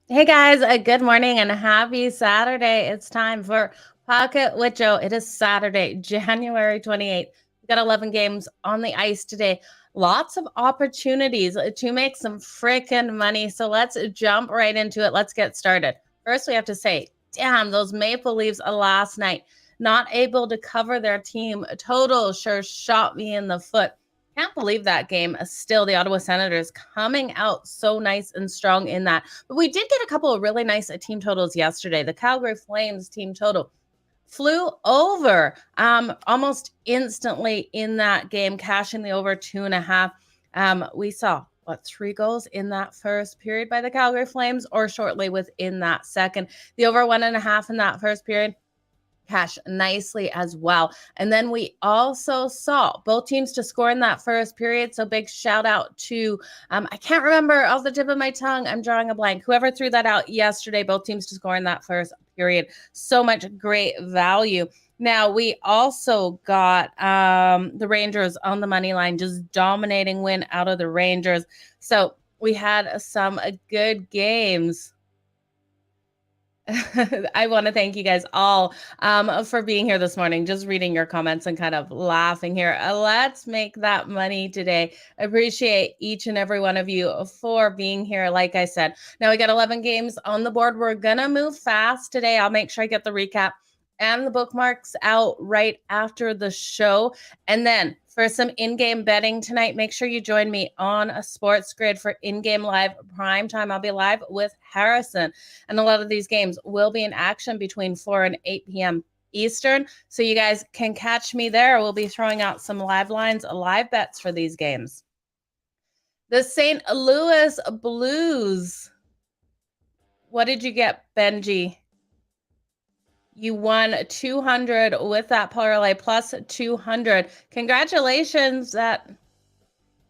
Hey guys, good morning and happy Saturday. It's time for Pocket with Joe. It is Saturday, January 28th. We've got 11 games on the ice today. Lots of opportunities to make some freaking money. So let's jump right into it. Let's get started. First, we have to say, damn, those Maple Leafs last night, not able to cover their team total sure shot me in the foot. Can't believe that game. Still, the Ottawa Senators coming out so nice and strong in that. But we did get a couple of really nice team totals yesterday. The Calgary Flames team total flew over almost instantly in that game, cashing the over 2.5. We saw 3 goals in that first period by the Calgary Flames, or shortly within that second. The over 1.5 in that first period cash nicely as well. And then we also saw both teams to score in that first period. So big shout out to, I can't remember off the tip of my tongue. I'm drawing a blank. Whoever threw that out yesterday, both teams to score in that first period. So much great value. Now, we also got the Rangers on the money line, just dominating win out of the Rangers. So we had some good games. I want to thank you guys all for being here this morning, just reading your comments and kind of laughing here. Let's make that money today. Appreciate each and every one of you for being here. Like I said, now we got 11 games on the board. We're going to move fast today. I'll make sure I get the recap and the bookmarks out right after the show. And then for some in-game betting tonight, make sure you join me on a Sports Grid for in-game live prime time. I'll be live with Harrison. And a lot of these games will be in action between 4 and 8 p.m. Eastern. So you guys can catch me there. We'll be throwing out some live lines, live bets for these games. The St. Louis Blues. What did you get, Benji? You won 200 with that parlay, plus 200. Congratulations. That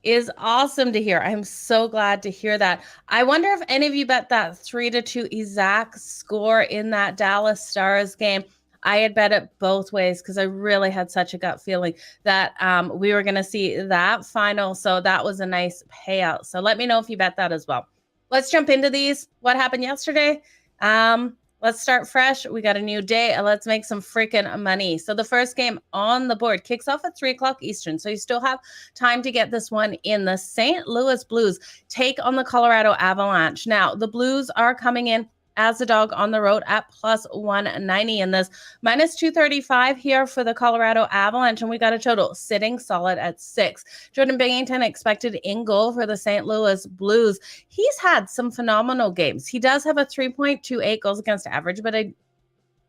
is awesome to hear. I'm so glad to hear that. I wonder if any of you bet that 3-2 exact score in that Dallas Stars game. I had bet it both ways because I really had such a gut feeling that we were going to see that final. So that was a nice payout. So let me know if you bet that as well. Let's jump into these. What happened yesterday? Let's start fresh. We got a new day. Let's make some freaking money. So the first game on the board kicks off at 3 o'clock Eastern. So you still have time to get this one in. The St. Louis Blues take on the Colorado Avalanche. Now, the Blues are coming in as a dog on the road at plus 190 in this. Minus 235 here for the Colorado Avalanche. And we got a total sitting solid at 6. Jordan Binnington expected in goal for the St. Louis Blues. He's had some phenomenal games. He does have a 3.28 goals against average, but I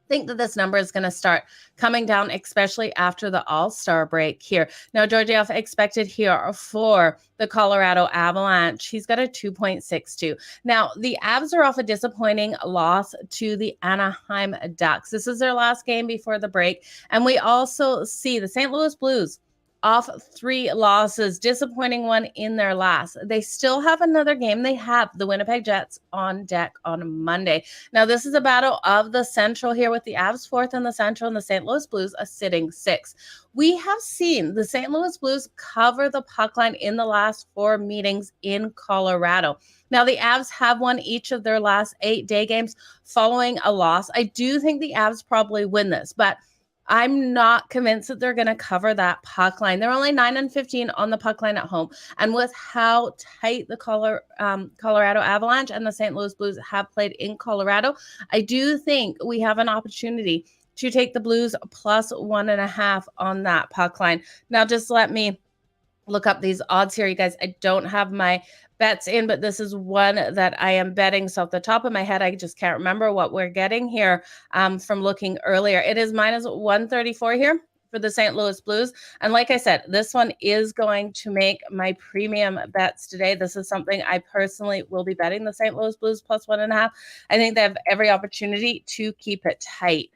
think that this number is going to start coming down, especially after the All-Star break here. Now, Georgiev expected here for the Colorado Avalanche. He's got a 2.62. Now, the Avs are off a disappointing loss to the Anaheim Ducks. This is their last game before the break. And we also see the St. Louis Blues off 3 losses, disappointing one in their last. They still have another game. They have the Winnipeg Jets on deck on Monday. Now, this is a battle of the Central here with the Avs 4th in the Central and the St. Louis Blues a sitting 6th. We have seen the St. Louis Blues cover the puck line in the last 4 meetings in Colorado. Now, the Avs have won each of their last 8 day games following a loss. I do think the Avs probably win this, but I'm not convinced that they're going to cover that puck line. They're only 9-15 on the puck line at home. And with how tight the Colorado Avalanche and the St. Louis Blues have played in Colorado, I do think we have an opportunity to take the Blues plus 1.5 on that puck line. Now, just let me look up these odds here, you guys. I don't have my bets in, but this is one that I am betting. So off the top of my head, I just can't remember what we're getting here from looking earlier. It is minus 134 here for the St. Louis Blues. And like I said, this one is going to make my premium bets today. This is something I personally will be betting, the St. Louis Blues plus 1.5. I think they have every opportunity to keep it tight.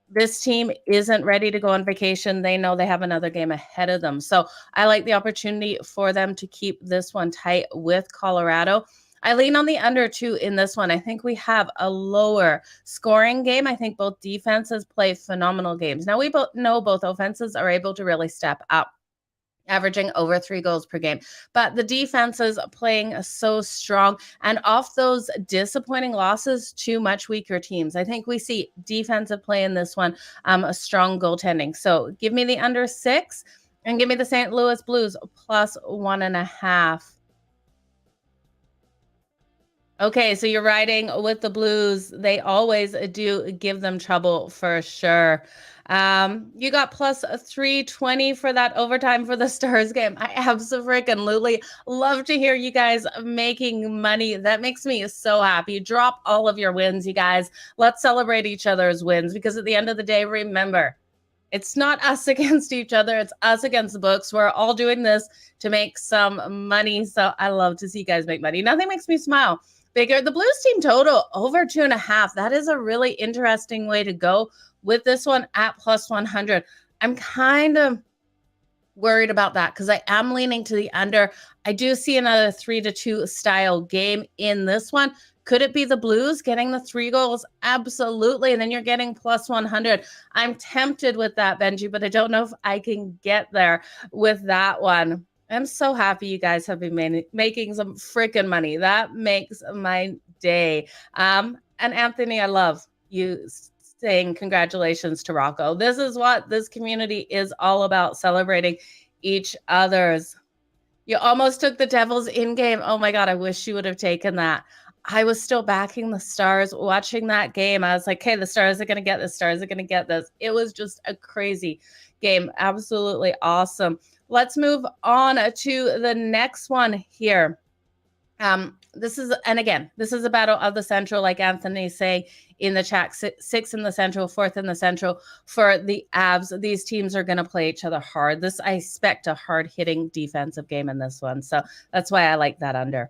This team isn't ready to go on vacation. They know they have another game ahead of them. So I like the opportunity for them to keep this one tight with Colorado. I lean on the under too in this one. I think we have a lower scoring game. I think both defenses play phenomenal games. Now we both know both offenses are able to really step up, averaging over 3 goals per game. But the defense is playing so strong, and off those disappointing losses to much weaker teams, I think we see defensive play in this one, a strong goaltending. So give me the under 6 and give me the St. Louis Blues plus 1.5. Okay, so you're riding with the Blues. They always do give them trouble for sure. You got plus 320 for that overtime for the Stars game. I absolutely love to hear you guys making money. That makes me so happy. Drop all of your wins, you guys. Let's celebrate each other's wins, because at the end of the day, remember, it's not us against each other. It's us against the books. We're all doing this to make some money. So I love to see you guys make money. Nothing makes me smile bigger. The Blues team total over 2.5. That is a really interesting way to go with this one at plus 100. I'm kind of worried about that because I am leaning to the under. I do see another 3-2 style game in this one. Could it be the Blues getting the 3 goals? Absolutely. And then you're getting plus 100. I'm tempted with that, Benji, but I don't know if I can get there with that one. I'm so happy you guys have been making some freaking money. That makes my day. And Anthony, I love you saying congratulations to Rocco. This is what this community is all about, celebrating each other's. You almost took the Devils in game. Oh my God, I wish you would have taken that. I was still backing the Stars watching that game. I was like, hey, the Stars are going to get this. Stars are going to get this. It was just a crazy game. Absolutely awesome. Let's move on to the next one here. This is a battle of the Central, like Anthony's saying in the chat, 6 in the Central, 4th in the Central for the Avs. These teams are going to play each other hard. I expect a hard-hitting defensive game in this one. So that's why I like that under.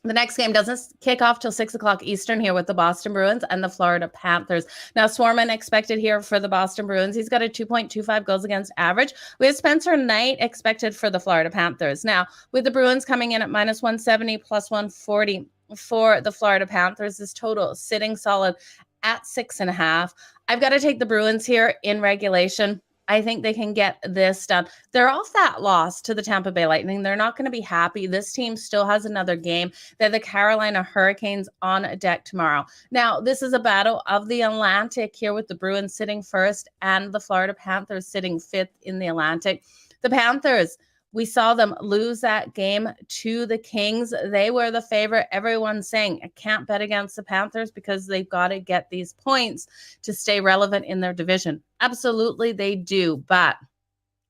The next game doesn't kick off till 6 o'clock Eastern here with the Boston Bruins and the Florida Panthers. Now, Swarman expected here for the Boston Bruins. He's got a 2.25 goals against average. We have Spencer Knight expected for the Florida Panthers. Now, with the Bruins coming in at minus 170, plus 140 for the Florida Panthers, this total sitting solid at 6.5. I've got to take the Bruins here in regulation. I think they can get this done. They're off that loss to the Tampa Bay Lightning. They're not going to be happy. This team still has another game. They're the Carolina Hurricanes on deck tomorrow. Now, this is a battle of the Atlantic here with the Bruins sitting first and the Florida Panthers sitting 5th in the Atlantic. The Panthers, we saw them lose that game to the Kings. They were the favorite. Everyone's saying, I can't bet against the Panthers because they've got to get these points to stay relevant in their division. Absolutely, they do, but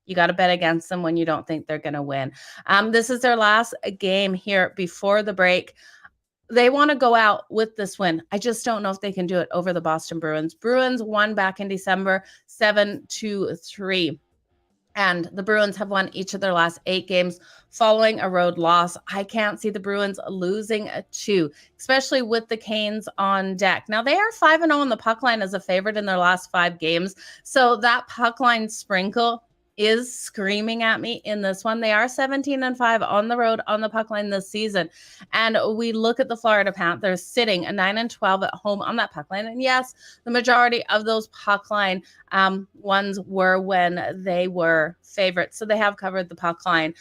you got to bet against them when you don't think they're going to win. This is their last game here before the break. They want to go out with this win. I just don't know if they can do it over the Boston Bruins. Bruins won back in December 7-3. And the Bruins have won each of their last 8 games following a road loss. I can't see the Bruins losing a 2, especially with the Canes on deck. Now, they are 5-0 in the puck line as a favorite in their last 5 games. So that puck line sprinkle is screaming at me in this one. They are 17-5 on the road on the puck line this season. And we look at the Florida Panthers sitting 9-12 at home on that puck line. And yes, the majority of those puck line ones were when they were favorites. So they have covered the puck line,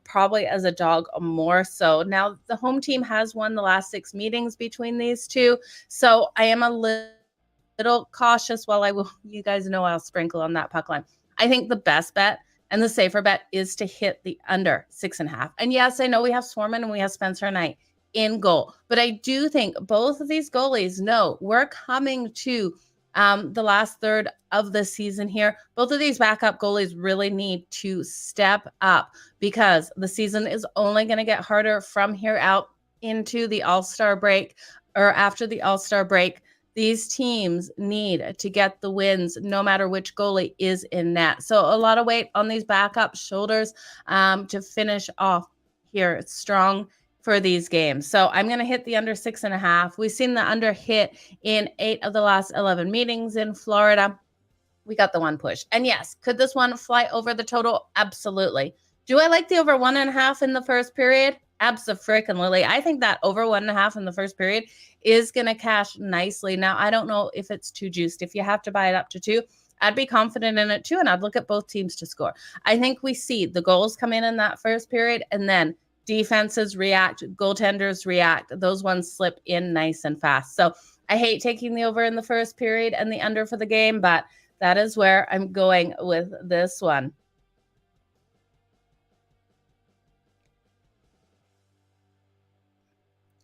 probably as a dog more so. Now, the home team has won the last 6 meetings between these two. So I am a little cautious. While you guys know I'll sprinkle on that puck line. I think the best bet and the safer bet is to hit the under 6.5. And yes, I know we have Swarman and we have Spencer Knight in goal, but I do think both of these goalies know we're coming to the last third of the season here. Both of these backup goalies really need to step up because the season is only going to get harder from here out into the All-Star break or after the All-Star break. These teams need to get the wins no matter which goalie is in net. So a lot of weight on these backup shoulders to finish off here. It's strong for these games. So I'm going to hit the under 6.5. We've seen the under hit in 8 of the last 11 meetings in Florida. We got the one push. And yes, could this one fly over the total? Absolutely. Do I like the over 1.5 in the first period? Abso-freaking-lutely. I think that over 1.5 in the first period is going to cash nicely. Now, I don't know if it's too juiced. If you have to buy it up to 2, I'd be confident in it too, and I'd look at both teams to score. I think we see the goals come in that first period, and then defenses react, goaltenders react. Those ones slip in nice and fast. So I hate taking the over in the first period and the under for the game, but that is where I'm going with this one.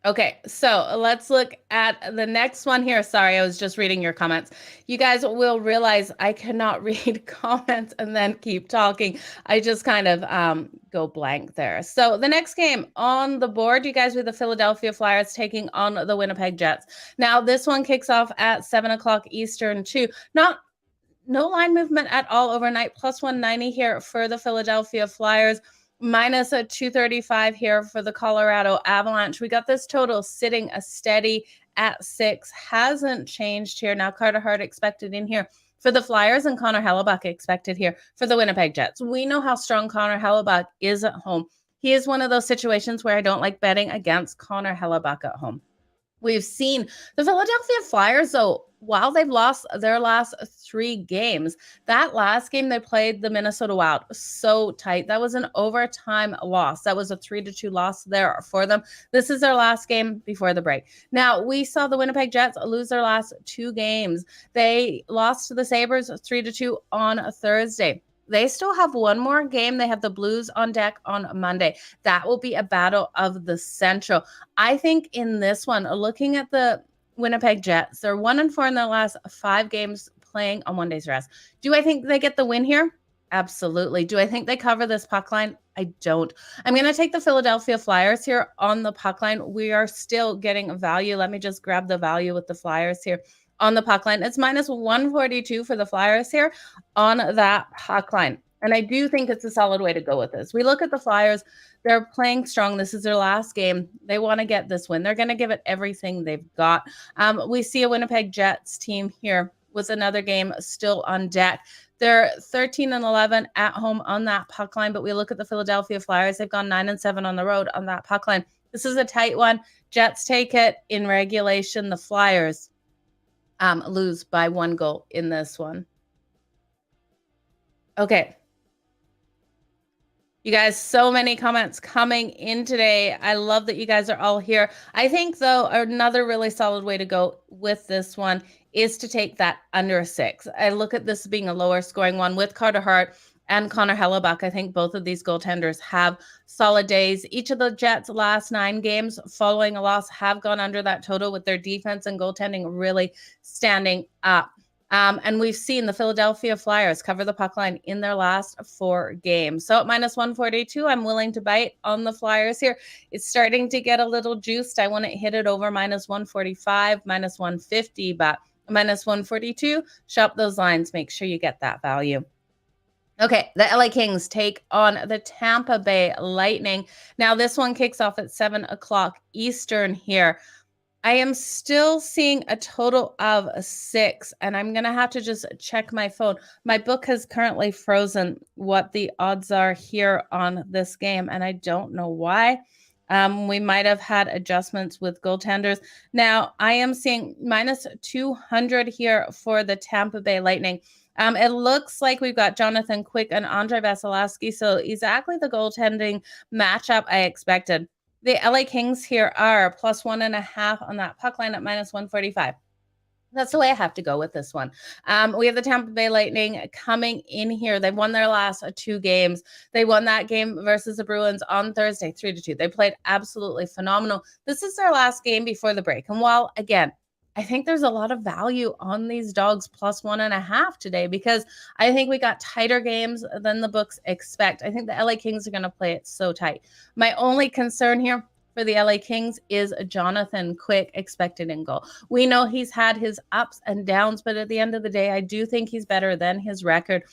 Okay, so let's look at the next one here. Sorry, I was just reading your comments. You guys will realize I cannot read comments and then keep talking. I just kind of go blank there. So the next game on the board, you guys, with the Philadelphia Flyers taking on the Winnipeg Jets. Now, this one kicks off at 7 o'clock Eastern too. No line movement at all overnight. Plus 190 here for the Philadelphia Flyers. Minus a 235 here for the Colorado Avalanche. We got this total sitting a steady at 6. Hasn't changed here. Now Carter Hart expected in here for the Flyers and Connor Hellebuck expected here for the Winnipeg Jets. We know how strong Connor Hellebuck is at home. He is one of those situations where I don't like betting against Connor Hellebuck at home. We've seen the Philadelphia Flyers, though, while they've lost their last 3 games, that last game they played the Minnesota Wild so tight. That was an overtime loss. That was a 3-2 loss there for them. This is their last game before the break. Now, we saw the Winnipeg Jets lose their last 2 games. They lost to the Sabres 3-2 on Thursday. They still have one more game. They have the Blues on deck on Monday. That will be a battle of the Central. I think in this one, looking at the Winnipeg Jets, they're 1-4 in their last 5 games playing on one day's rest. Do I think they get the win here? Absolutely. Do I think they cover this puck line? I don't. I'm going to take the Philadelphia Flyers here on the puck line. We are still getting value. Let me just grab the value with the Flyers here on the puck line. It's minus 142 for the Flyers here on that puck line. And I do think it's a solid way to go with this. We look at the Flyers. They're playing strong. This is their last game. They want to get this win. They're going to give it everything they've got. We see a Winnipeg Jets team here with another game still on deck. They're 13-11 at home on that puck line, but we look at the Philadelphia Flyers. They've gone 9-7 on the road on that puck line. This is a tight one. Jets take it in regulation. The Flyers lose by 1 goal in this one. Okay. You guys, so many comments coming in today. I love that you guys are all here. I think, though, another really solid way to go with this one is to take that under 6. I look at this being a lower scoring one with Carter Hart and Connor Hellebuck. I think both of these goaltenders have solid days. Each of the Jets' last 9 games following a loss have gone under that total with their defense and goaltending really standing up. And we've seen the Philadelphia Flyers cover the puck line in their last 4 games. So at minus 142, I'm willing to bite on the Flyers here. It's starting to get a little juiced. I want to hit it over minus 145, minus 150, but minus 142, shop those lines. Make sure you get that value. Okay, the LA Kings take on the Tampa Bay Lightning. Now, this one kicks off at 7 o'clock Eastern here. I am still seeing a total of 6, and I'm going to have to just check my phone. My book has currently frozen what the odds are here on this game, and I don't know why. We might have had adjustments with goaltenders. Now, I am seeing minus 200 here for the Tampa Bay Lightning. It looks like we've got Jonathan Quick and Andrei Vasilevsky, so exactly the goaltending matchup I expected. The LA Kings here are plus 1.5 on that puck line at minus 145. That's the way I have to go with this one. We have the Tampa Bay Lightning coming in here. They've won their last 2 games. They won that game versus the Bruins on Thursday, 3-2. They played absolutely phenomenal. This is their last game before the break. And while, again, I think there's a lot of value on these dogs plus 1.5 today because I think we got tighter games than the books expect. I think the LA Kings are going to play it so tight. My only concern here for the LA Kings is Jonathan Quick expected in goal. We know he's had his ups and downs, but at the end of the day, I do think he's better than his record.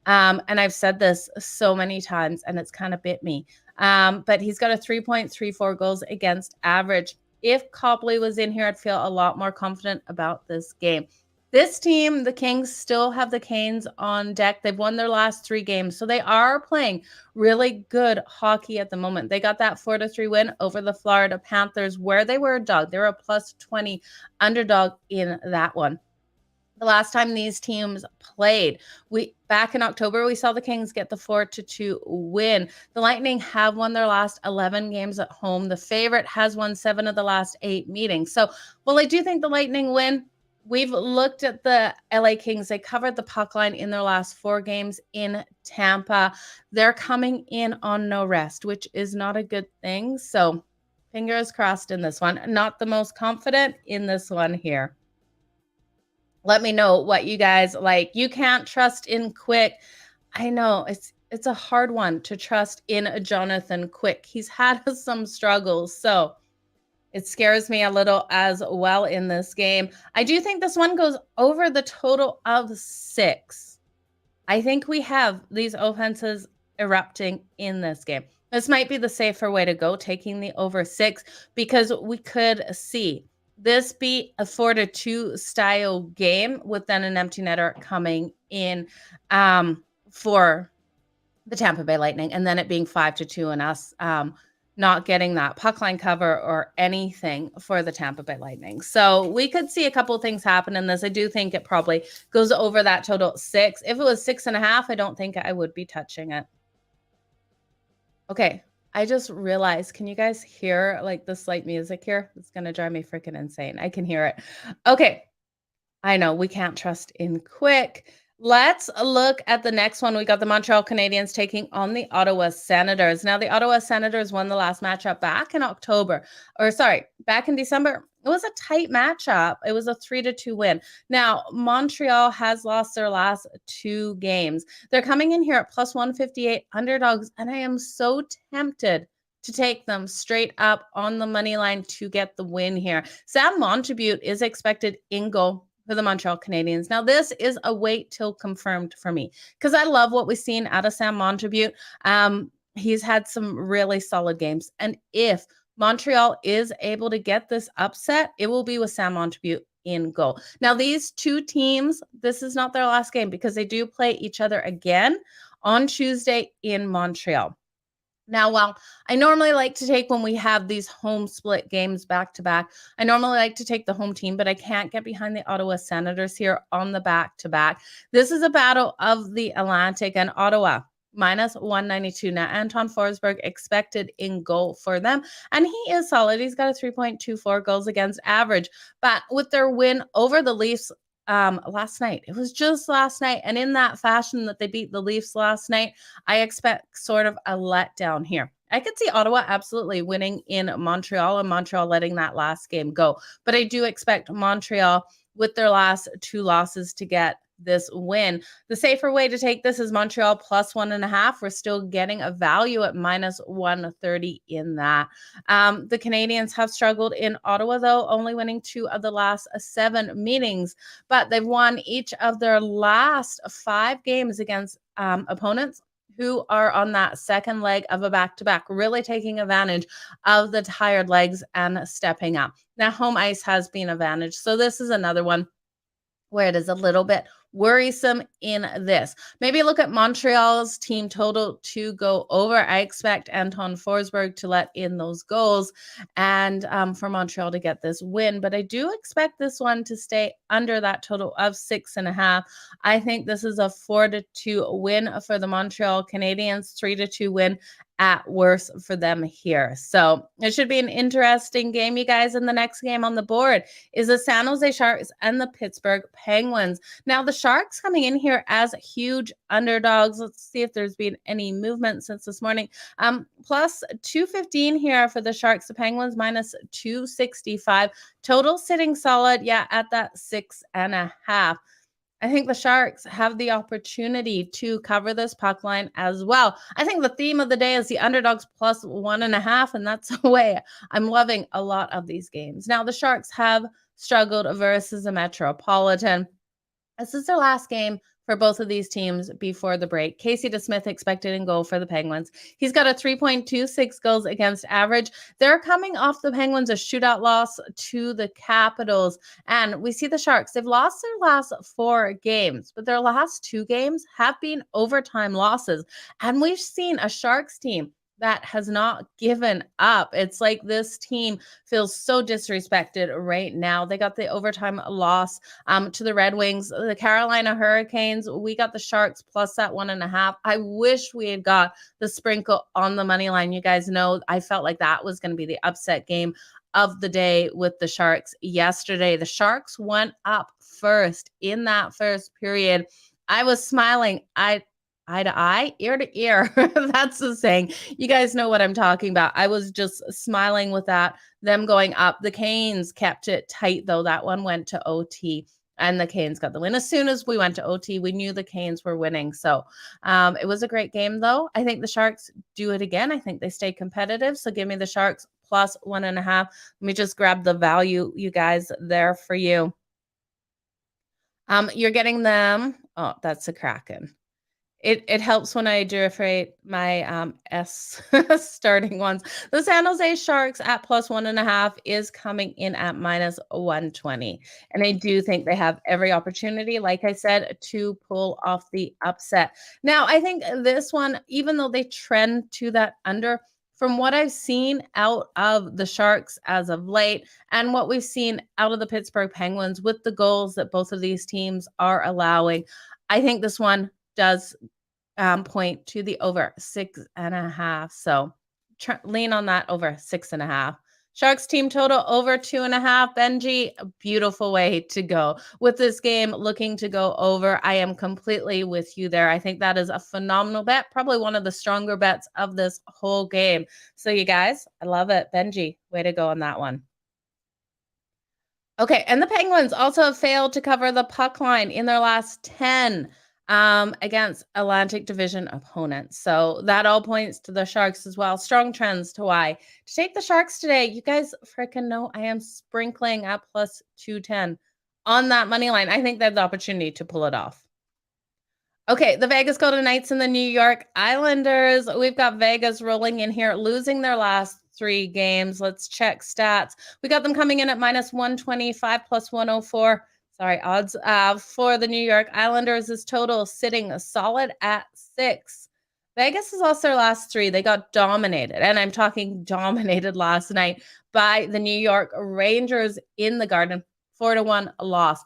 And I've said this so many times, and it's kind of bit me. But he's got a 3.34 goals against average. If Copley was in here, I'd feel a lot more confident about this game. This team, the Kings, still have the Canes on deck. They've won their last 3 games, so they are playing really good hockey at the moment. They got that 4-3 win over the Florida Panthers, where they were a dog. They were a plus 20 underdog in that one. The last time these teams played, back in October, we saw the Kings get the 4-2 win. The Lightning have won their last 11 games at home. The favorite has won 7 of the last 8 meetings. So, while I do think the Lightning win, we've looked at the LA Kings. They covered the puck line in their last 4 games in Tampa. They're coming in on no rest, which is not a good thing. So, fingers crossed in this one. Not the most confident in this one here. Let me know what you guys like. You can't trust in Quick. I know it's a hard one to trust in a Jonathan Quick. He's had some struggles, so it scares me a little as well in this game. I do think this one goes over the total of 6. I think we have these offenses erupting in this game. This might be the safer way to go, taking the over 6, because we could see this be a 4-2 style game with then an empty netter coming in for the Tampa Bay Lightning, and then it being 5-2 and us not getting that puck line cover or anything for the Tampa Bay Lightning. So we could see a couple of things happen in this. I do think it probably goes over that total 6. If it was 6.5, I don't think I would be touching it. Okay. I just realized, can you guys hear like the slight music here? It's going to drive me freaking insane. I can hear it. Okay. I know we can't trust in Quick. Let's look at the next one. We got the Montreal Canadiens taking on the Ottawa Senators. Now, the Ottawa Senators won the last matchup back in back in December. It was a tight matchup. It was a 3-2 win. Now, Montreal has lost their last 2 games. They're coming in here at plus 158 underdogs, and I am so tempted to take them straight up on the money line to get the win here. Sam Montembeault is expected in goal for the Montreal Canadiens. Now, this is a wait till confirmed for me because I love what we've seen out of Sam Montembeault. He's had some really solid games. And if Montreal is able to get this upset, it will be with Sam Montembeault in goal. Now, these 2 teams, this is not their last game because they do play each other again on Tuesday in Montreal. Now, while I normally like to take when we have these home split games back to back, I normally like to take the home team, but I can't get behind the Ottawa Senators here on the back to back. This is a battle of the Atlantic, and Ottawa minus 192. Now, Anton Forsberg expected in goal for them, and he is solid. He's got a 3.24 goals against average, but with their win over the Leafs last night. It was just last night. And in that fashion that they beat the Leafs last night, I expect sort of a letdown here. I could see Ottawa absolutely winning in Montreal and Montreal letting that last game go. But I do expect Montreal with their last 2 losses to get this win. The safer way to take this is Montreal plus 1.5. We're still getting a value at minus 130 in that. The Canadiens have struggled in Ottawa, though, only winning 2 of the last 7 meetings, but they've won each of their last 5 games against opponents who are on that second leg of a back-to-back, really taking advantage of the tired legs and stepping up. Now, home ice has been advantage, so this is another one where it is a little bit worrisome in this. Maybe look at Montreal's team total to go over. I expect Anton Forsberg to let in those goals and for Montreal to get this win. But I do expect this one to stay under that total of 6.5. I think this is a 4-2 win for the Montreal Canadiens, 3-2 win at worst for them here. So it should be an interesting game, you guys. And the next game on the board is the San Jose Sharks and the Pittsburgh Penguins. Now, the Sharks coming in here as huge underdogs. Let's see if there's been any movement since this morning. Plus 215 here for the Sharks. The Penguins minus 265. Total sitting solid, yeah, at that 6.5. I think the Sharks have the opportunity to cover this puck line as well. I think the theme of the day is the underdogs plus 1.5, and that's the way I'm loving a lot of these games. Now, the Sharks have struggled versus the Metropolitan. This is their last game for both of these teams before the break. Casey DeSmith expected in goal for the Penguins. He's got a 3.26 goals against average. They're coming off the Penguins a shootout loss to the Capitals. And we see the Sharks. They've lost their last 4 games, but their last 2 games have been overtime losses. And we've seen a Sharks team that has not given up. It's like this team feels so disrespected right now. They got the overtime loss to the Red Wings. The Carolina Hurricanes, we got the Sharks plus that 1.5. I wish we had got the sprinkle on the money line. You guys know I felt like that was going to be the upset game of the day with the Sharks yesterday. The Sharks went up first in that first period. I was smiling. Eye to eye, ear to ear. That's the saying. You guys know what I'm talking about. I was just smiling with that, them going up. The Canes kept it tight, though. That one went to OT, and the Canes got the win. As soon as we went to OT, we knew the Canes were winning. So it was a great game, though. I think the Sharks do it again. I think they stay competitive. So give me the Sharks plus 1.5. Let me just grab the value, you guys, there for you. You're getting them. Oh, that's a Kraken. It helps when I differentiate my S starting ones. The San Jose Sharks at plus 1.5 is coming in at minus 120. And I do think they have every opportunity, like I said, to pull off the upset. Now, I think this one, even though they trend to that under, from what I've seen out of the Sharks as of late and what we've seen out of the Pittsburgh Penguins with the goals that both of these teams are allowing, I think this one does point to the over 6.5. So lean on that over 6.5. Sharks team total over 2.5. Benji, a beautiful way to go with this game, looking to go over. I am completely with you there. I think that is a phenomenal bet, probably one of the stronger bets of this whole game. So you guys, I love it. Benji, way to go on that one. Okay, and the Penguins also have failed to cover the puck line in their last 10 against Atlantic Division opponents. So that all points to the Sharks as well. Strong trends to why to take the Sharks today. You guys freaking know I am sprinkling at plus 210 on that money line. I think they have the opportunity to pull it off. Okay, the Vegas Golden Knights and the New York Islanders. We've got Vegas rolling in here, losing their last 3 games. Let's check stats. We got them coming in at minus 125 plus 104. Sorry, odds for the New York Islanders is total sitting solid at 6. Vegas has lost their last 3. They got dominated, and I'm talking dominated last night by the New York Rangers in the Garden. 4-1 loss.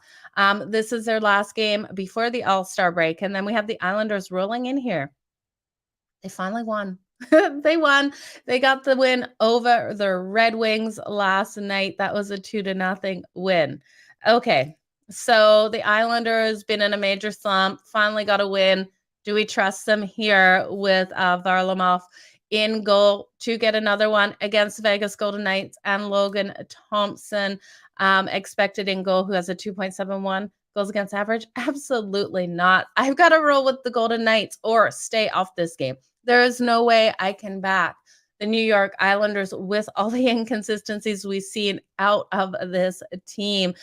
This is their last game before the All-Star break, and then we have the Islanders rolling in here. They finally won. They won. They got the win over the Red Wings last night. That was a 2-0 win. Okay. So the Islanders been in a major slump, finally got a win. Do we trust them here with Varlamov in goal to get another one against the Vegas Golden Knights and Logan Thompson expected in goal, who has a 2.71 goals against average? Absolutely not. I've got to roll with the Golden Knights or stay off this game. There is no way I can back the New York Islanders with all the inconsistencies we've seen out of this team.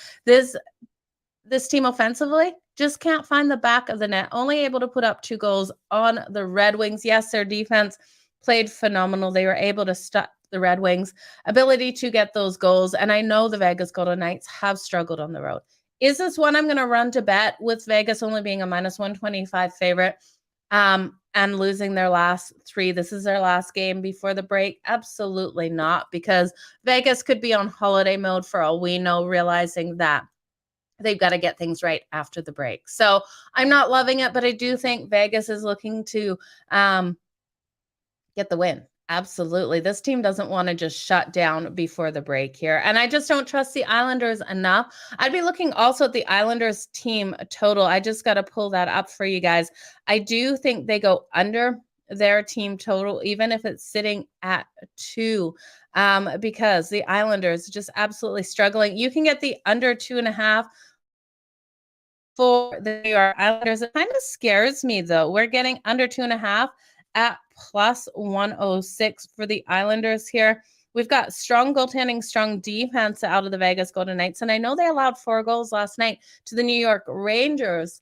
This team offensively just can't find the back of the net, only able to put up 2 goals on the Red Wings. Yes, their defense played phenomenal. They were able to stop the Red Wings' ability to get those goals. And I know the Vegas Golden Knights have struggled on the road. Is this one I'm going to run to bet with Vegas only being a minus 125 favorite and losing their last 3? This is their last game before the break? Absolutely not, because Vegas could be on holiday mode for all we know, realizing that they've got to get things right after the break. So I'm not loving it, but I do think Vegas is looking to get the win. Absolutely. This team doesn't want to just shut down before the break here. And I just don't trust the Islanders enough. I'd be looking also at the Islanders team total. I just got to pull that up for you guys. I do think they go under their team total, even if it's sitting at 2, because the Islanders just absolutely struggling. You can get the under 2.5 for the New York Islanders. It kind of scares me though. We're getting under 2.5 at plus 106 for the Islanders here. We've got strong goaltending, strong defense out of the Vegas Golden Knights. And I know they allowed 4 goals last night to the New York Rangers,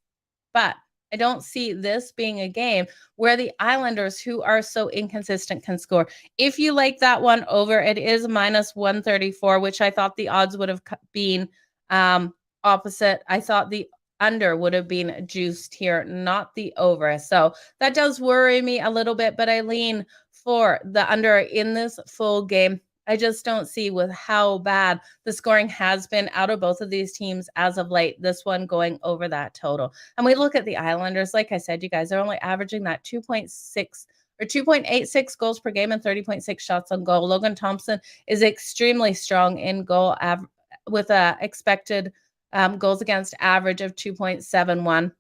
but I don't see this being a game where the Islanders, who are so inconsistent, can score. If you like that one over, it is minus 134, which I thought the odds would have been opposite. I thought the under would have been juiced here, not the over. So that does worry me a little bit, but I lean for the under in this full game. I just don't see with how bad the scoring has been out of both of these teams as of late, this one going over that total. And we look at the Islanders, like I said, you guys, they're only averaging that 2.6 or 2.86 goals per game and 30.6 shots on goal. Logan Thompson is extremely strong in goal with a expected goals against average of 2.71.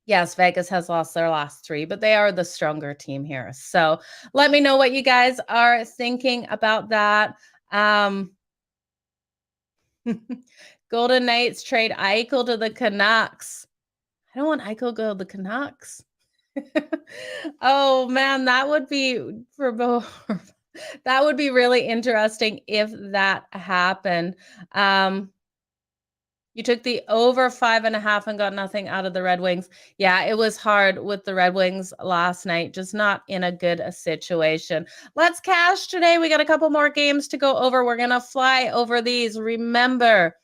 Yes, Vegas has lost their last 3, but they are the stronger team here. So let me know what you guys are thinking about that. Golden Knights trade Eichel to the Canucks. I don't want Eichel to go to the Canucks. Oh man, that would be for both. That would be really interesting if that happened. You took the over 5.5 and got nothing out of the Red Wings. Yeah, it was hard with the Red Wings last night, just not in a good situation. Let's cash today. We got a couple more games to go over. We're going to fly over these. Remember,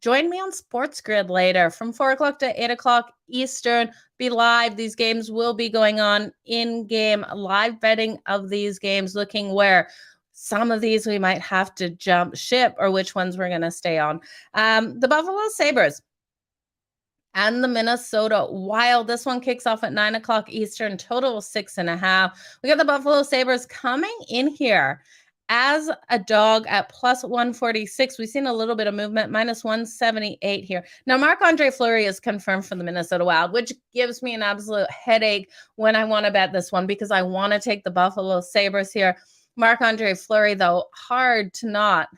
join me on Sports Grid later from 4 o'clock to 8 o'clock Eastern. Be live. These games will be going on in-game live betting of these games, looking where some of these we might have to jump ship or which ones we're going to stay on. The Buffalo Sabres and the Minnesota Wild. This one kicks off at 9 o'clock Eastern, total 6.5. We got the Buffalo Sabres coming in here as a dog at plus 146. We've seen a little bit of movement, minus 178 here. Now, Marc-Andre Fleury is confirmed for the Minnesota Wild, which gives me an absolute headache when I want to bet this one because I want to take the Buffalo Sabres here. Marc-Andre Fleury, though, hard to not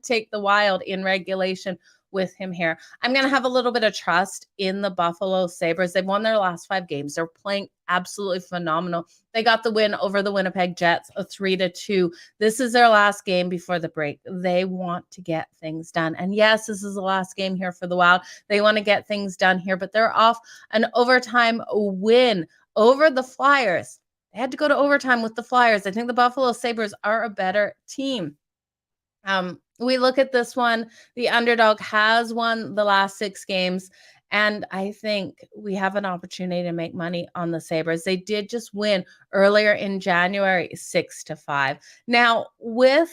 take the Wild in regulation with him here. I'm going to have a little bit of trust in the Buffalo Sabres. They've won their last 5 games. They're playing absolutely phenomenal. They got the win over the Winnipeg Jets, a 3-2. This is their last game before the break. They want to get things done. And yes, this is the last game here for the Wild. They want to get things done here, but they're off an overtime win over the Flyers. They had to go to overtime with the Flyers. I think the Buffalo Sabres are a better team. We look at this one. The underdog has won the last 6 games, and I think we have an opportunity to make money on the Sabres. They did just win earlier in January, 6-5. Now, with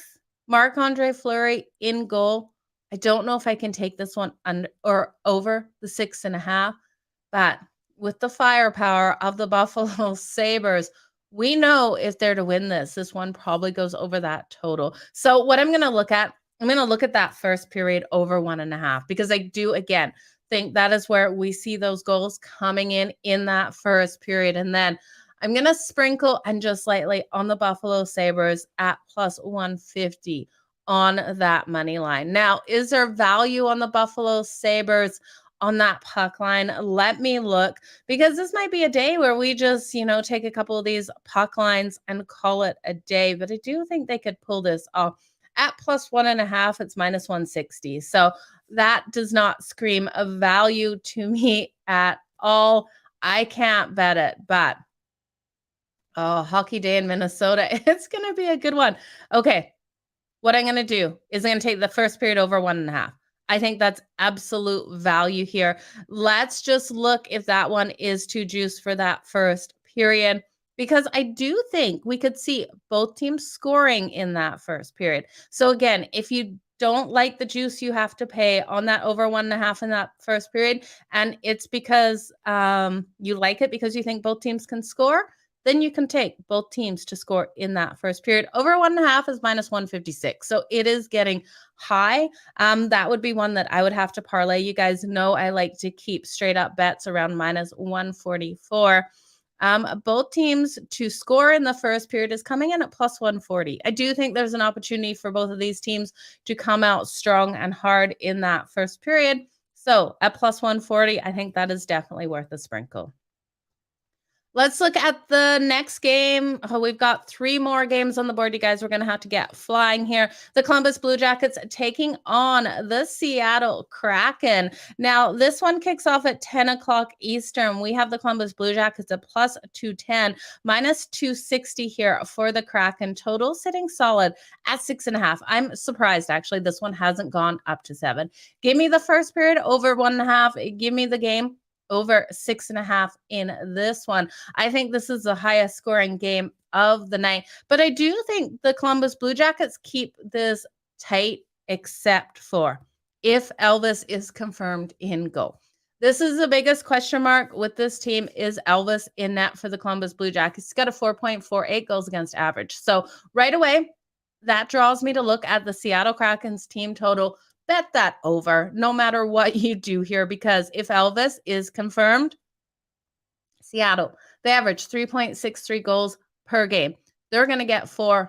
Marc-Andre Fleury in goal, I don't know if I can take this one under or over the 6.5, but with the firepower of the Buffalo Sabres, we know if they're to win this one probably goes over that total. So what I'm going to look at, I'm going to look at that first period over 1.5 because I do, again, think that is where we see those goals coming in that first period. And then I'm going to sprinkle and just slightly on the Buffalo Sabres at plus 150 on that money line. Now, is there value on the Buffalo Sabres on that puck line? Let me look, because this might be a day where we just, take a couple of these puck lines and call it a day. But I do think they could pull this off. At plus 1.5, it's minus 160. So that does not scream a value to me at all. I can't bet it, but hockey day in Minnesota, it's going to be a good one. Okay, what I'm going to do is I'm going to take the first period over 1.5. I think that's absolute value here. Let's just look if that one is too juiced for that first period, because I do think we could see both teams scoring in that first period. So again, if you don't like the juice you have to pay on that over 1.5 in that first period, and it's because you like it because you think both teams can score, then you can take both teams to score in that first period. Over 1.5 is minus 156. So it is getting high. That would be one that I would have to parlay. You guys know I like to keep straight up bets around minus 144. Both teams to score in the first period is coming in at plus 140. I do think there's an opportunity for both of these teams to come out strong and hard in that first period. So at plus 140, I think that is definitely worth a sprinkle. Let's look at the next game. Oh, we've got 3 more games on the board, you guys. We're going to have to get flying here. The Columbus Blue Jackets taking on the Seattle Kraken. Now, this one kicks off at 10 o'clock Eastern. We have the Columbus Blue Jackets at plus 210, minus 260 here for the Kraken. Total sitting solid at 6.5. I'm surprised, actually. This one hasn't gone up to 7. Give me the first period over 1.5. Give me the game over 6.5 in this one. I think this is the highest scoring game of the night, but I do think the Columbus Blue Jackets keep this tight, except for if Elvis is confirmed in goal. This is the biggest question mark with this team. Is Elvis in net for the Columbus Blue Jackets? He's got a 4.48 goals against average. So right away, that draws me to look at the Seattle Kraken's team total. Bet that over, no matter what you do here, because if Elvis is confirmed, Seattle, they average 3.63 goals per game. They're going to get 4-5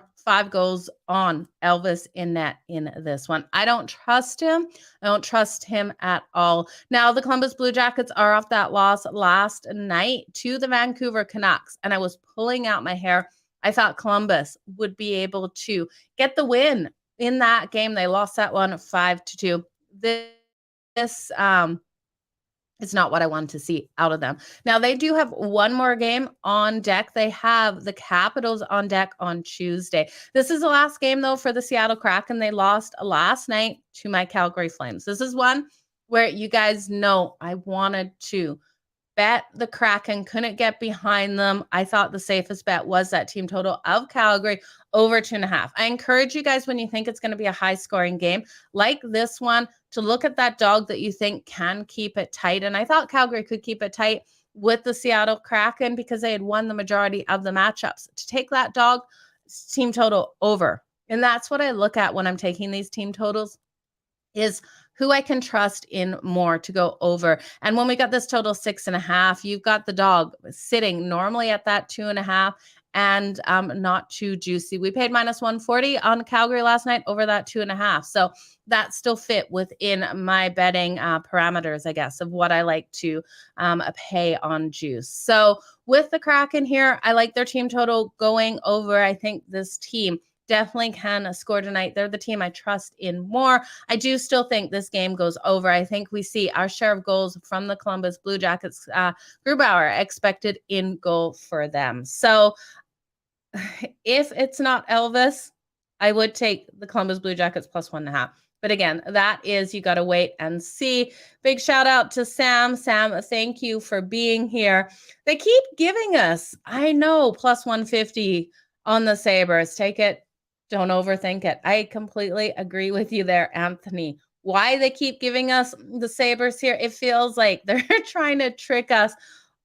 goals on Elvis in net in this one. I don't trust him. I don't trust him at all. Now, the Columbus Blue Jackets are off that loss last night to the Vancouver Canucks, and I was pulling out my hair. I thought Columbus would be able to get the win in that game. They lost that one 5-2. This is not what I wanted to see out of them. Now, they do have one more game on deck. They have the Capitals on deck on Tuesday. This is the last game, though, for the Seattle Kraken. They lost last night to my Calgary Flames. This is one where you guys know I wanted to bet the Kraken, couldn't get behind them. I thought the safest bet was that team total of Calgary over 2.5. I encourage you guys, when you think it's going to be a high scoring game like this one, to look at that dog that you think can keep it tight. And I thought Calgary could keep it tight with the Seattle Kraken because they had won the majority of the matchups. To take that dog team total over. And that's what I look at when I'm taking these team totals, is who I can trust in more to go over. And when we got this total 6.5, you've got the dog sitting normally at that 2.5 and not too juicy. We paid minus 140 on Calgary last night over that 2.5. So that still fit within my betting parameters, I guess, of what I like to pay on juice. So with the Kraken here, I like their team total going over. I think this team definitely can score tonight. They're the team I trust in more. I do still think this game goes over. I think we see our share of goals from the Columbus Blue Jackets. Grubauer expected in goal for them. So if it's not Elvis, I would take the Columbus Blue Jackets plus 1.5. But again, that is, you got to wait and see. Big shout out to Sam. Sam, thank you for being here. They keep giving us, I know, plus 150 on the Sabres. Take it. Don't overthink it. I completely agree with you there, Anthony. Why they keep giving us the Sabres here, it feels like they're trying to trick us.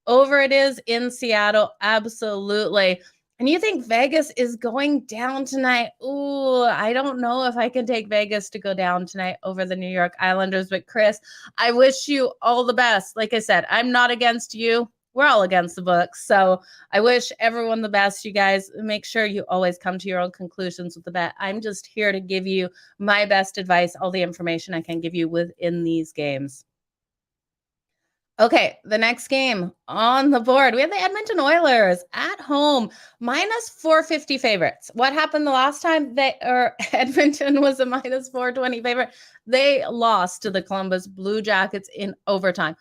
Over it is in Seattle, absolutely. And you think Vegas is going down tonight? Ooh, I don't know if I can take Vegas to go down tonight over the New York Islanders. But Chris, I wish you all the best. Like I said, I'm not against you. We're all against the books. So I wish everyone the best. You guys, make sure you always come to your own conclusions with the bet. I'm just here to give you my best advice, all the information I can give you within these games. Okay, the next game on the board, we have the Edmonton Oilers at home, minus 450 favorites. What happened the last time Edmonton was a minus 420 favorite? They lost to the Columbus Blue Jackets in overtime.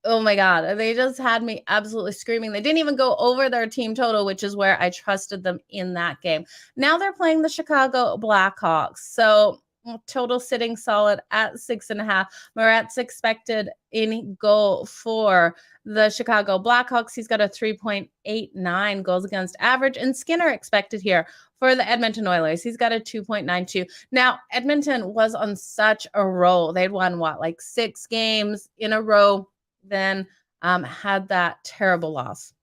Oh my God, they just had me absolutely screaming. They didn't even go over their team total, which is where I trusted them in that game. Now they're playing the Chicago Blackhawks. So total sitting solid at 6.5. Moretz expected in goal for the Chicago Blackhawks. He's got a 3.89 goals against average. And Skinner expected here for the Edmonton Oilers. He's got a 2.92. Now, Edmonton was on such a roll. They'd won, like 6 games in a row, then had that terrible loss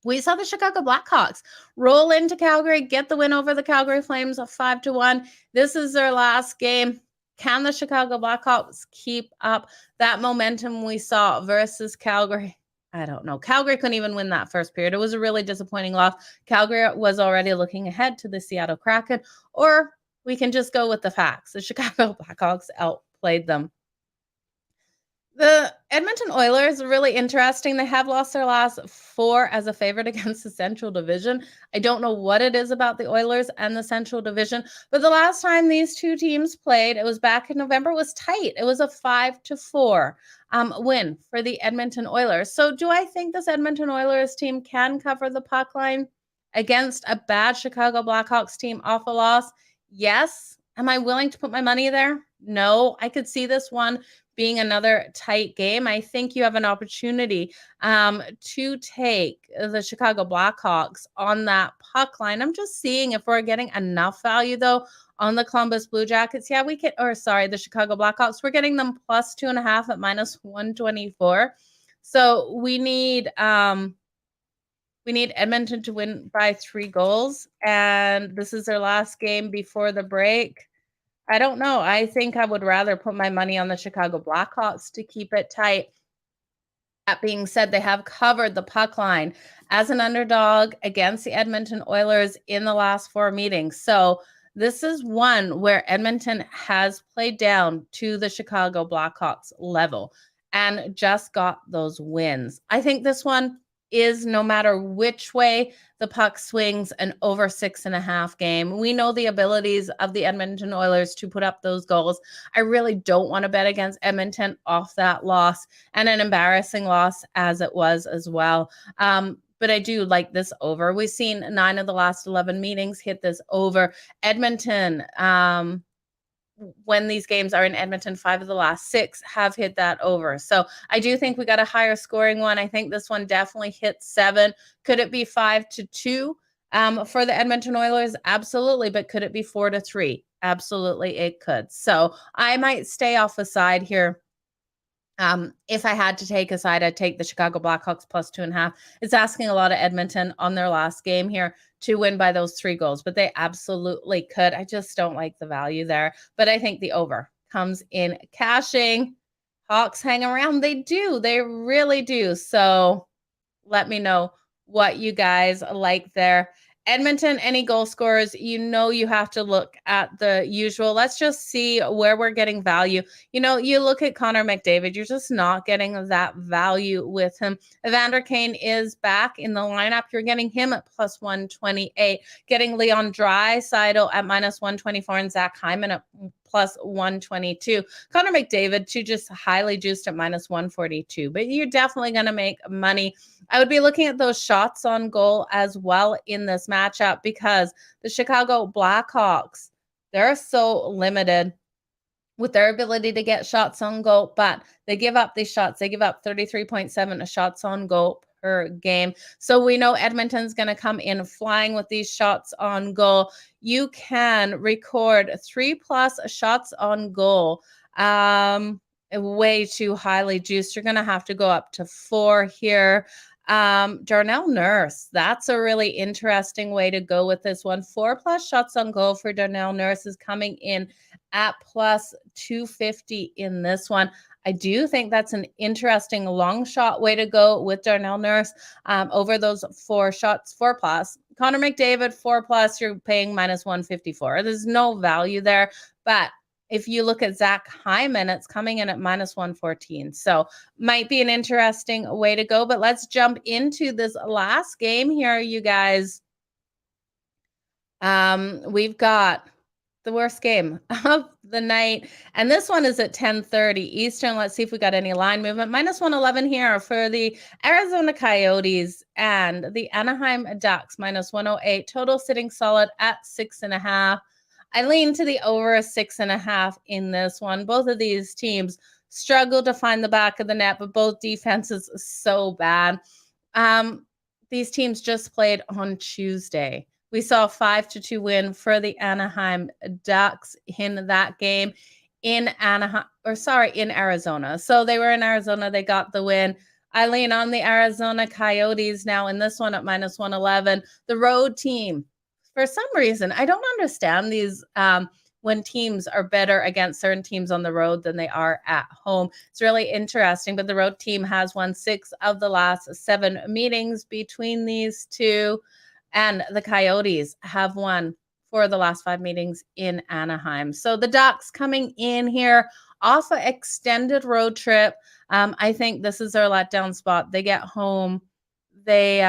We saw the Chicago Blackhawks roll into Calgary, get the win over the Calgary Flames of 5-1. This is their last game. Can the Chicago Blackhawks keep up that momentum we saw versus Calgary? I don't know. Calgary couldn't even win that first period. It was a really disappointing loss. Calgary was already looking ahead to the Seattle Kraken, or we can just go with the facts. The Chicago Blackhawks outplayed them. The Edmonton Oilers are really interesting. They have lost their last 4 as a favorite against the Central Division. I don't know what it is about the Oilers and the Central Division, but the last time these two teams played, it was back in November, it was tight. It was a 5-4 win for the Edmonton Oilers. So do I think this Edmonton Oilers team can cover the puck line against a bad Chicago Blackhawks team off a loss? Yes. Am I willing to put my money there? No. I could see this one being another tight game. I think you have an opportunity to take the Chicago Blackhawks on that puck line. I'm just seeing if we're getting enough value, though, on the Columbus Blue Jackets. Yeah, the Chicago Blackhawks. We're getting them plus 2.5 at minus 124. So we need Edmonton to win by 3 goals, and this is their last game before the break. I don't know. I think I would rather put my money on the Chicago Blackhawks to keep it tight. That being said, they have covered the puck line as an underdog against the Edmonton Oilers in the last 4 meetings. So this is one where Edmonton has played down to the Chicago Blackhawks level and just got those wins. I think this one is, no matter which way the puck swings, an over 6.5 game. We know the abilities of the Edmonton Oilers to put up those goals. I really don't want to bet against Edmonton off that loss, and an embarrassing loss as it was as well. But I do like this over. We've seen 9 of the last 11 meetings hit this over. Edmonton, when these games are in Edmonton, 5 of the last 6 have hit that over. So I do think we got a higher scoring one. I think this one definitely hits 7. Could it be 5-2 for the Edmonton Oilers? Absolutely. But could it be 4-3? Absolutely, it could. So I might stay off the side here. If I had to take a side, I'd take the Chicago Blackhawks plus 2.5. It's asking a lot of Edmonton on their last game here to win by those 3 goals, but they absolutely could. I just don't like the value there, but I think the over comes in cashing. Hawks hang around. They do. They really do. So let me know what you guys like there. Edmonton, any goal scorers, you have to look at the usual. Let's just see where we're getting value. You look at Connor McDavid, you're just not getting that value with him. Evander Kane is back in the lineup. You're getting him at plus 128, getting Leon Draisaitl at minus 124 and Zach Hyman at plus 122. Connor McDavid, too, just highly juiced at minus 142, but you're definitely going to make money. I would be looking at those shots on goal as well in this matchup, because the Chicago Blackhawks, they're so limited with their ability to get shots on goal, but they give up these shots. They give up 33.7 shots on goal per game. So we know Edmonton's going to come in flying with these shots on goal. You can record 3+ shots on goal. Way too highly juiced. You're going to have to go up to 4 here. Darnell Nurse, that's a really interesting way to go with this one. 4+ shots on goal for Darnell Nurse is coming in at plus 250 in this one. I do think that's an interesting long shot way to go with Darnell Nurse over those 4 shots, 4+. Connor McDavid, 4+, you're paying minus 154. There's no value there, but if you look at Zach Hyman, it's coming in at minus 114. So might be an interesting way to go, but let's jump into this last game here, you guys. We've got the worst game of the night, and this one is at 10:30 Eastern. Let's see if we got any line movement. Minus 111 here for the Arizona Coyotes and the Anaheim Ducks. Minus 108. Total sitting solid at 6.5. I lean to the over 6.5 in this one. Both of these teams struggle to find the back of the net, but both defenses so bad. These teams just played on Tuesday. We saw a 5-2 win for the Anaheim Ducks in that game in Arizona. So they were in Arizona. They got the win. I lean on the Arizona Coyotes now in this one at minus 111. The road team, for some reason, I don't understand these when teams are better against certain teams on the road than they are at home. It's really interesting, but the road team has won 6 of the last 7 meetings between these two, and the Coyotes have won 4 of the last 5 meetings in Anaheim. So the Ducks coming in here off an extended road trip. I think this is their letdown spot. They get home. They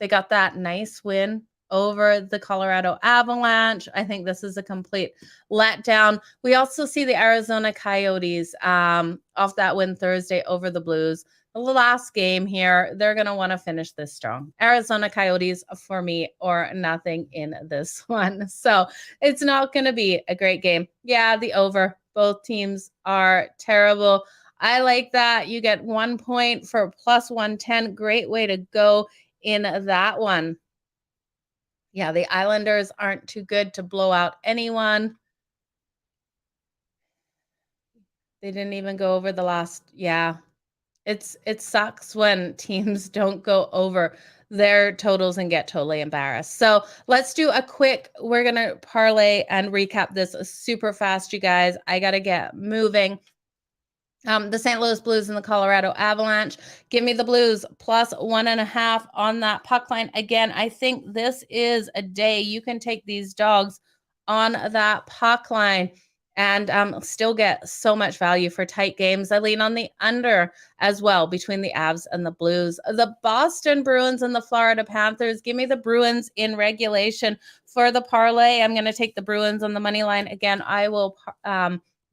got that nice win over the Colorado Avalanche. I think this is a complete letdown. We also see the Arizona Coyotes off that win Thursday over the Blues. The last game here, they're going to want to finish this strong. Arizona Coyotes for me or nothing in this one. So it's not going to be a great game. Yeah, the over. Both teams are terrible. I like that. You get 1 point for plus 110. Great way to go in that one. Yeah, the Islanders aren't too good to blow out anyone. They didn't even go over the last, yeah. It sucks when teams don't go over their totals and get totally embarrassed. So let's do a quick, we're going to parlay and recap this super fast, you guys. I got to get moving. The St. Louis Blues and the Colorado Avalanche. Give me the Blues plus 1.5 on that puck line. Again, I think this is a day you can take these dogs on that puck line and still get so much value for tight games. I lean on the under as well between the Avs and the Blues. The Boston Bruins and the Florida Panthers. Give me the Bruins in regulation for the parlay. I'm going to take the Bruins on the money line. Again, I will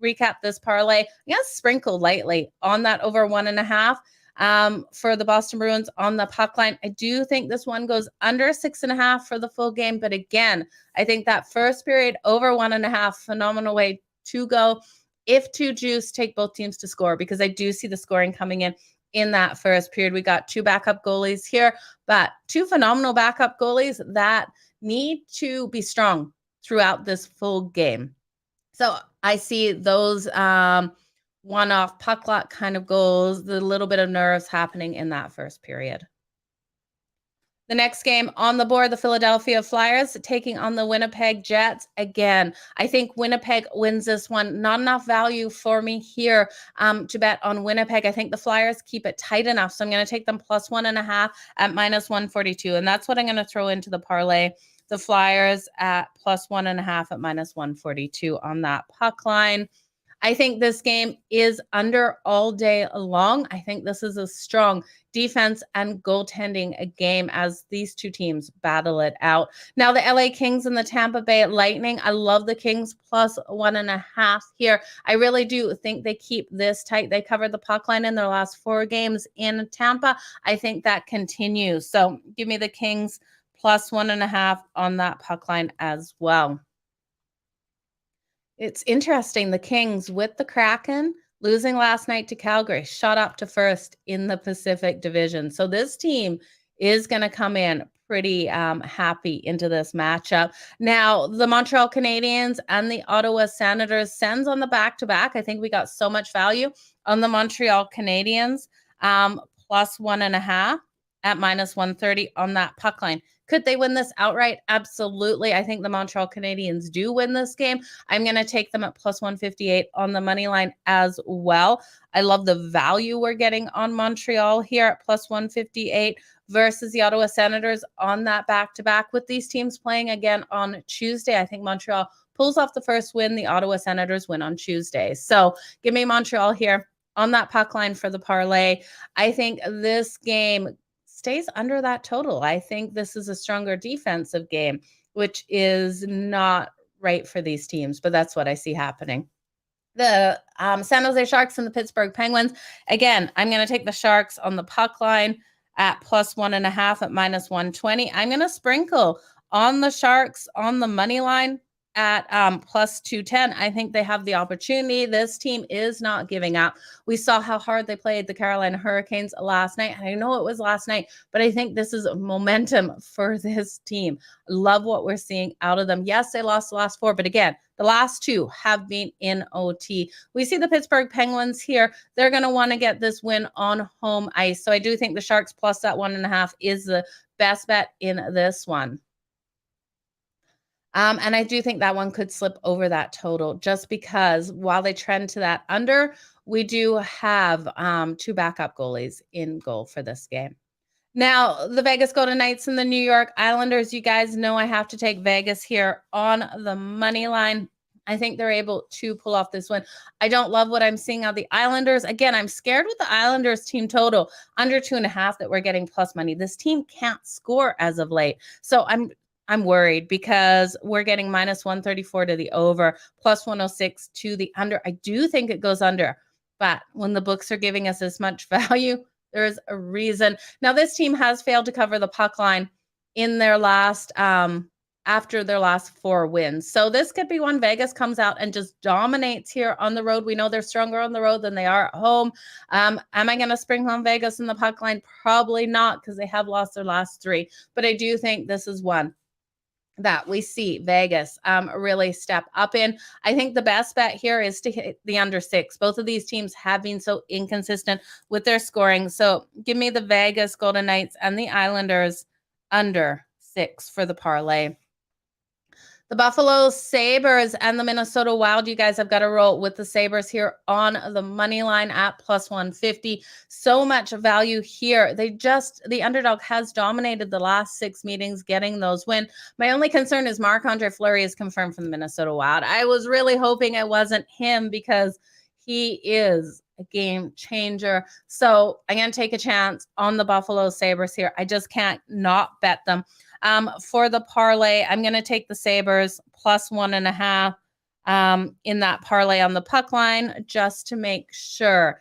recap this parlay. I'm going to sprinkle lightly on that over 1.5 for the Boston Bruins on the puck line. I do think this one goes under 6.5 for the full game. But again, I think that first period over 1.5, phenomenal way to go. If two juice, take both teams to score because I do see the scoring coming in that first period. We got 2 backup goalies here, but 2 phenomenal backup goalies that need to be strong throughout this full game. So I see those one-off puck luck kind of goals, the little bit of nerves happening in that first period. The next game on the board, the Philadelphia Flyers taking on the Winnipeg Jets. Again, I think Winnipeg wins this one. Not enough value for me here to bet on Winnipeg. I think the Flyers keep it tight enough. So I'm going to take them plus 1.5 at minus 142. And that's what I'm going to throw into the parlay. The Flyers at plus 1.5 at minus 142 on that puck line. I think this game is under all day long. I think this is a strong defense and goaltending game as these two teams battle it out. Now, the LA Kings and the Tampa Bay Lightning. I love the Kings plus 1.5 here. I really do think they keep this tight. They covered the puck line in their last 4 games in Tampa. I think that continues. So give me the Kings plus 1.5 on that puck line as well. It's interesting. The Kings with the Kraken losing last night to Calgary shot up to first in the Pacific Division. So this team is going to come in pretty happy into this matchup. Now, the Montreal Canadiens and the Ottawa Senators, Sens on the back-to-back. I think we got so much value on the Montreal Canadiens, plus 1.5 at minus 130 on that puck line. Could they win this outright? Absolutely. I think the Montreal Canadiens do win this game. I'm going to take them at plus 158 on the money line as well. I love the value we're getting on Montreal here at plus 158 versus the Ottawa Senators on that back-to-back. With these teams playing again on Tuesday, I think Montreal pulls off the first win. The Ottawa Senators win on Tuesday. So give me Montreal here on that puck line for the parlay. I think this game stays under that total. I think this is a stronger defensive game, which is not right for these teams, but that's what I see happening. The San Jose Sharks and the Pittsburgh Penguins. Again, I'm going to take the Sharks on the puck line at plus 1.5 at minus 120. I'm going to sprinkle on the Sharks on the money line at plus 210. I think they have the opportunity. This team is not giving up. We saw how hard they played the Carolina Hurricanes last night. I know it was last night, but I think this is momentum for this team. Love what we're seeing out of them. Yes, they lost the last 4, but again, the last 2 have been in OT. We see the Pittsburgh Penguins here. They're going to want to get this win on home ice. So I do think the Sharks plus that 1.5 is the best bet in this one. And I do think that one could slip over that total just because while they trend to that under, we do have 2 backup goalies in goal for this game. Now, the Vegas Golden Knights and the New York Islanders, you guys know I have to take Vegas here on the money line. I think they're able to pull off this win. I don't love what I'm seeing out of the Islanders. Again, I'm scared with the Islanders team total under 2.5 that we're getting plus money. This team can't score as of late. So I'm worried because we're getting minus 134 to the over, plus 106 to the under. I do think it goes under, but when the books are giving us this much value, there's a reason. Now, this team has failed to cover the puck line in their last, after their last 4 wins. So this could be one Vegas comes out and just dominates here on the road. We know they're stronger on the road than they are at home. Am I going to spring home Vegas in the puck line? Probably not, because they have lost their last 3. But I do think this is one that we see Vegas really step up in. I think the best bet here is to hit the under 6. Both of these teams have been so inconsistent with their scoring. So give me the Vegas Golden Knights and the Islanders under 6 for the parlay. The Buffalo Sabres and the Minnesota Wild, you guys have got to roll with the Sabres here on the money line at plus 150. So much value here. The underdog has dominated the last 6 meetings, getting those wins. My only concern is Marc-Andre Fleury is confirmed from the Minnesota Wild. I was really hoping it wasn't him because he is a game changer. So I'm going to take a chance on the Buffalo Sabres here. I just can't not bet them. For the parlay, I'm going to take the Sabres plus 1.5 in that parlay on the puck line just to make sure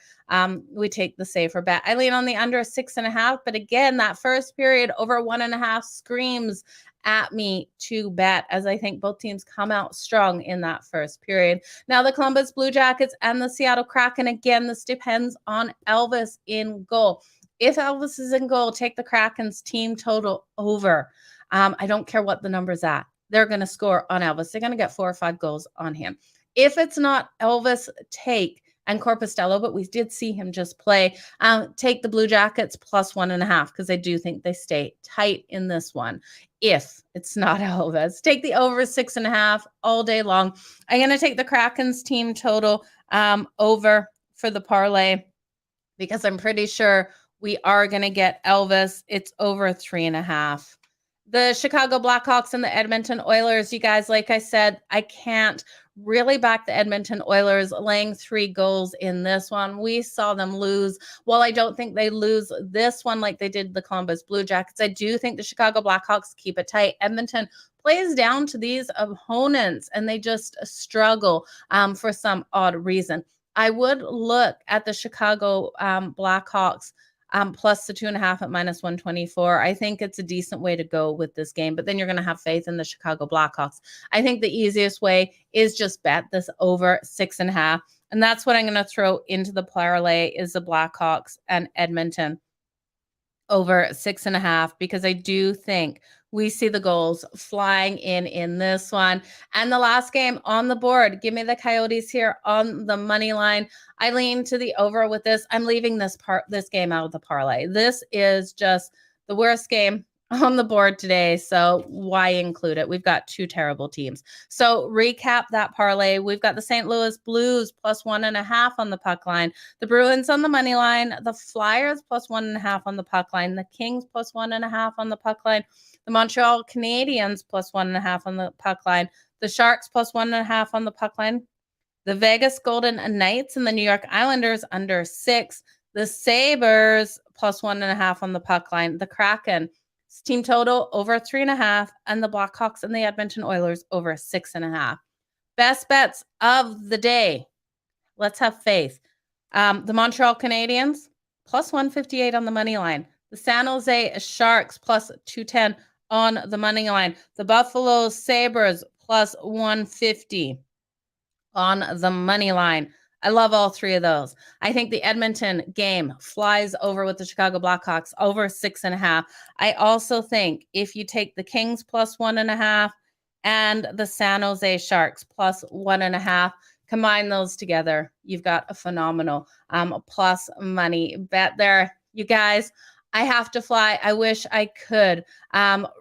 we take the safer bet. I lean on the under 6.5, but again, that first period over 1.5 screams at me to bet, as I think both teams come out strong in that first period. Now, the Columbus Blue Jackets and the Seattle Kraken, again, this depends on Elvis in goal. If Elvis is in goal, take the Kraken's team total over. I don't care what the number's at. They're going to score on Elvis. They're going to get 4 or 5 goals on him. If it's not Elvis, take and Corpostello, but we did see him just play. Take the Blue Jackets plus 1.5 because I do think they stay tight in this one. If it's not Elvis, take the over 6.5 all day long. I'm going to take the Kraken's team total over for the parlay because I'm pretty sure we are going to get Elvis. It's over 3.5. The Chicago Blackhawks and the Edmonton Oilers, you guys, like I said, I can't really back the Edmonton Oilers laying 3 goals in this one. We saw them lose. While I don't think they lose this one like they did the Columbus Blue Jackets, I do think the Chicago Blackhawks keep it tight. Edmonton plays down to these opponents, and they just struggle for some odd reason. I would look at the Chicago Blackhawks plus the 2.5 at minus 124. I think it's a decent way to go with this game, but then you're going to have faith in the Chicago Blackhawks. I think the easiest way is just bet this over 6.5. And that's what I'm going to throw into the parlay is the Blackhawks and Edmonton over 6.5, because I do think we see the goals flying in this one. And the last game on the board, give me the Coyotes here on the money line. I lean to the over with this. I'm leaving this game out of the parlay. This is just the worst game on the board today, so why include it? We've got 2 terrible teams. So recap that parlay. We've got the St. Louis Blues plus 1.5 on the puck line, the Bruins on the money line, the Flyers plus 1.5 on the puck line, the Kings plus 1.5 on the puck line, the Montreal Canadiens plus 1.5 on the puck line, the Sharks plus 1.5 on the puck line, the Vegas Golden Knights and the New York Islanders under 6, the Sabres plus 1.5 on the puck line, the Kraken team total over 3.5, and the Blackhawks and the Edmonton Oilers over 6.5. Best bets of the day. Let's have faith. The Montreal Canadiens plus 158 on the money line. The San Jose Sharks plus 210 on the money line. The Buffalo Sabres plus 150 on the money line. I love all three of those. I think the Edmonton game flies over with the Chicago Blackhawks over 6.5. I also think if you take the Kings plus 1.5 and the San Jose Sharks plus 1.5, combine those together, you've got a phenomenal plus money bet there. You guys, I have to fly. I wish I could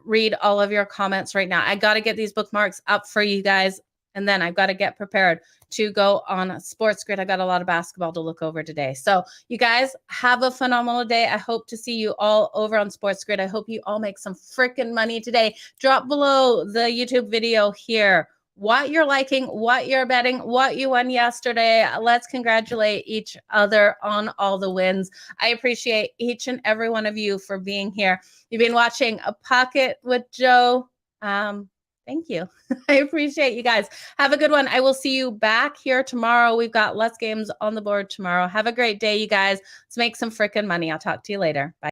read all of your comments right now. I got to get these bookmarks up for you guys. And then I've got to get prepared to go on Sports Grid. I got a lot of basketball to look over today. So you guys have a phenomenal day. I hope to see you all over on Sports Grid. I hope you all make some freaking money today. Drop below the YouTube video here what you're liking, what you're betting, what you won yesterday. Let's congratulate each other on all the wins. I appreciate each and every one of you for being here. You've been watching A Pocket with Joe. Thank you. I appreciate you guys. Have a good one. I will see you back here tomorrow. We've got less games on the board tomorrow. Have a great day, you guys. Let's make some freaking money. I'll talk to you later. Bye.